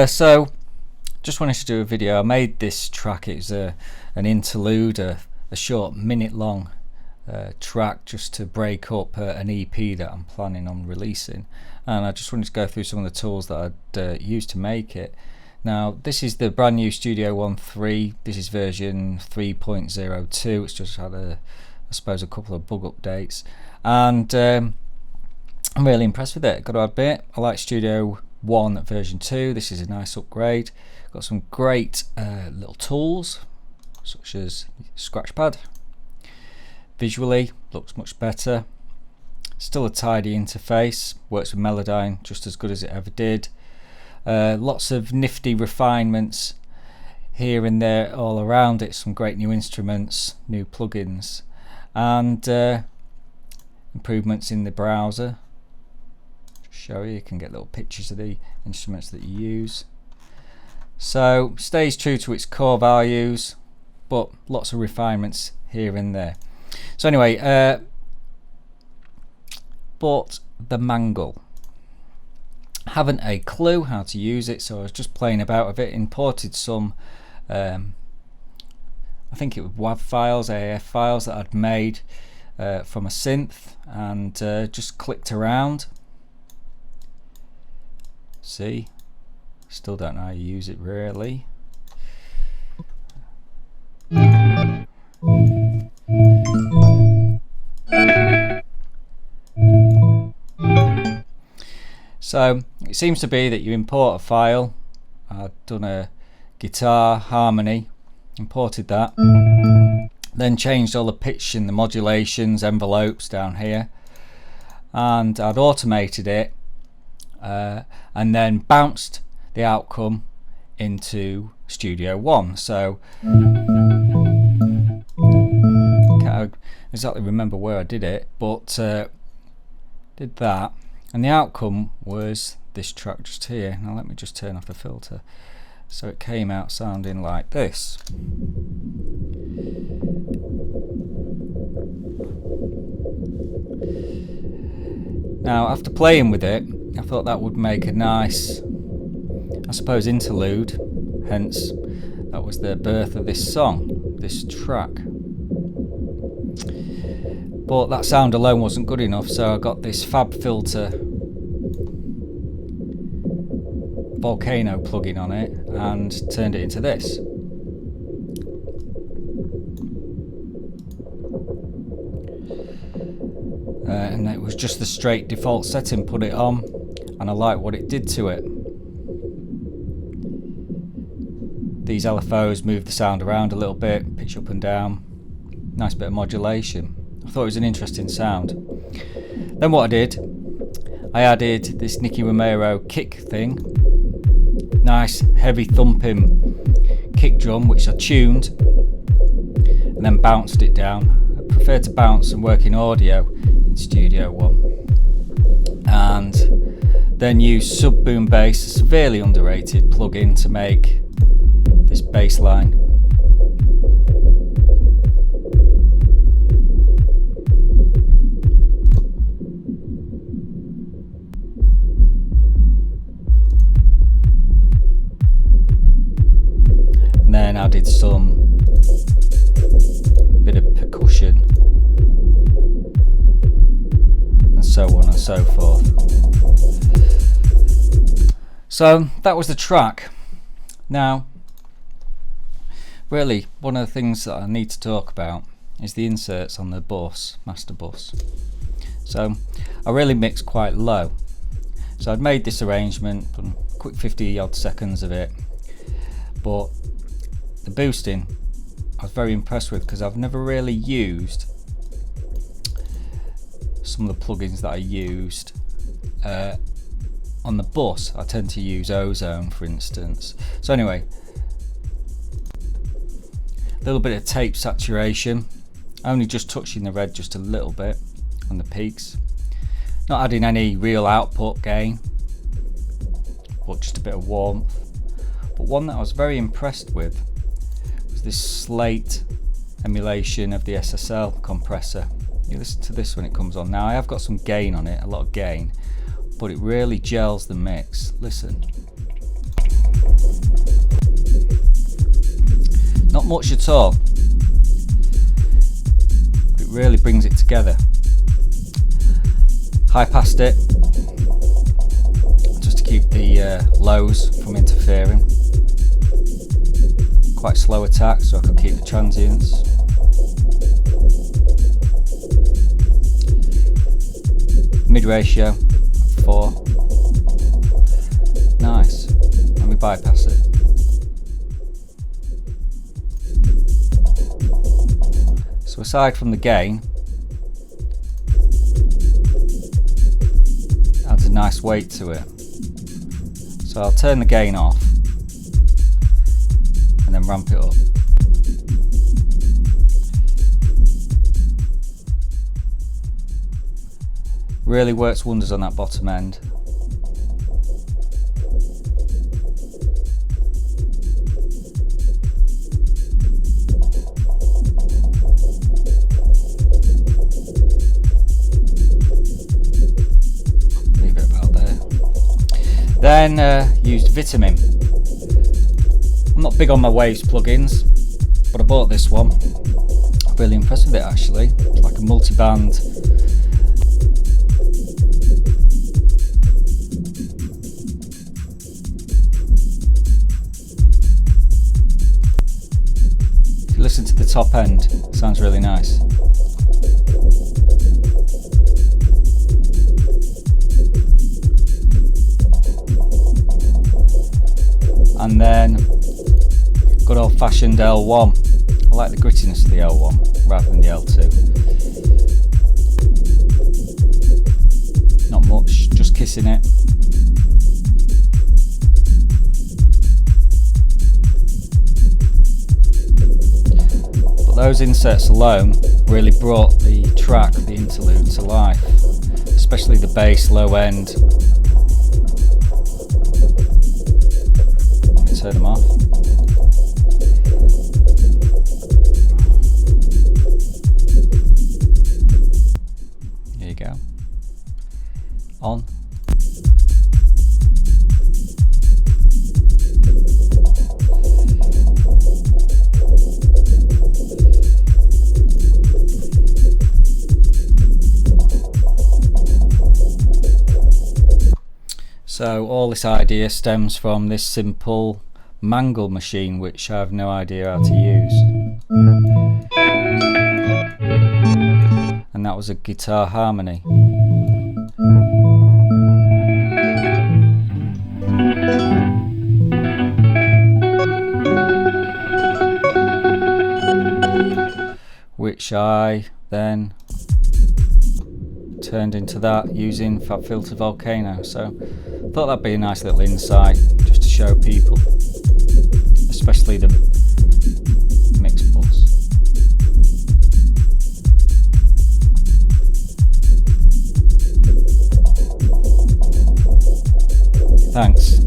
So just wanted to do a video. I made this track. It was an interlude, a short minute long track just to break up an EP that I'm planning on releasing, and I just wanted to go through some of the tools that I'd used to make it. Now this is the brand new Studio One 3. This is version 3.02. It's just had I suppose a couple of bug updates, and I'm really impressed with it, got to admit. I like Studio One version 2. This is a nice upgrade. Got some great little tools such as Scratchpad. Visually looks much better. Still a tidy interface, works with Melodyne just as good as it ever did. Lots of nifty refinements here and there all around it. Some great new instruments, new plugins, and improvements in the browser. Just show you can get little pictures of the instruments that you use. So stays true to its core values, but lots of refinements here and there. So anyway, bought the Mangle. Haven't a clue how to use it, so I was just playing about with it. Imported some I think it was WAV files, AAF files that I'd made from a synth, and just clicked around. See, still don't know how you use it really. So it seems to be that you import a file. I've done a guitar harmony, imported that, then changed all the pitch and the modulations, envelopes down here, and I'd automated it, and then bounced the outcome into Studio One. So can't exactly remember where I did it, but did that, and the outcome was this track just here. Now let me just turn off the filter. So it came out sounding like this. Now after playing with it, I thought that would make a nice, I suppose, interlude, hence that was the birth of this song, this track. But that sound alone wasn't good enough, so I got this Fab Filter Volcano plugin on it and turned it into this. And it was just the straight default setting, put it on, and I like what it did to it. These LFOs move the sound around a little bit, pitch up and down, nice bit of modulation. I thought it was an interesting sound. Then what I did, I added this Nicky Romero kick thing, nice heavy thumping kick drum which I tuned and then bounced it down. I prefer to bounce and work in audio in Studio One, and then use Sub Boom Bass, a severely underrated plugin, to make this bass line. And then added some bit of percussion and so on and so forth. So that was the track. Now really one of the things that I need to talk about is the inserts on the bus, master bus. So I really mixed quite low. So I'd made this arrangement, done a quick 50 odd seconds of it, but the boosting I was very impressed with, because I've never really used some of the plugins that I used on the bus. I tend to use Ozone, for instance. So anyway, a little bit of tape saturation, only just touching the red just a little bit on the peaks, not adding any real output gain, but just a bit of warmth. But one that I was very impressed with was this Slate emulation of the SSL compressor. You listen to this when it comes on. Now I have got some gain on it, a lot of gain, but it really gels the mix. Listen. Not much at all, but it really brings it together. High passed it, just to keep the lows from interfering. Quite slow attack, so I could keep the transients. Mid ratio, 4. Nice. Let me bypass it. So aside from the gain, adds a nice weight to it. So I'll turn the gain off and then ramp it up. Really works wonders on that bottom end. Leave it about there. Then used Vitamin. I'm not big on my Waves plugins, but I bought this one. Really impressed with it actually. It's like a multi-band listen to the top end, sounds really nice. And then good old fashioned L1. I like the grittiness of the L1 rather than the L2. Not much, just kissing it. Those inserts alone really brought the track, the interlude, to life, especially the bass, low end. Let me turn them off. Here you go. On. So all this idea stems from this simple Mangle machine, which I have no idea how to use. And that was a guitar harmony. Which I then turned into that using FabFilter Volcano. So I thought that'd be a nice little insight just to show people, especially the mix bus. Thanks.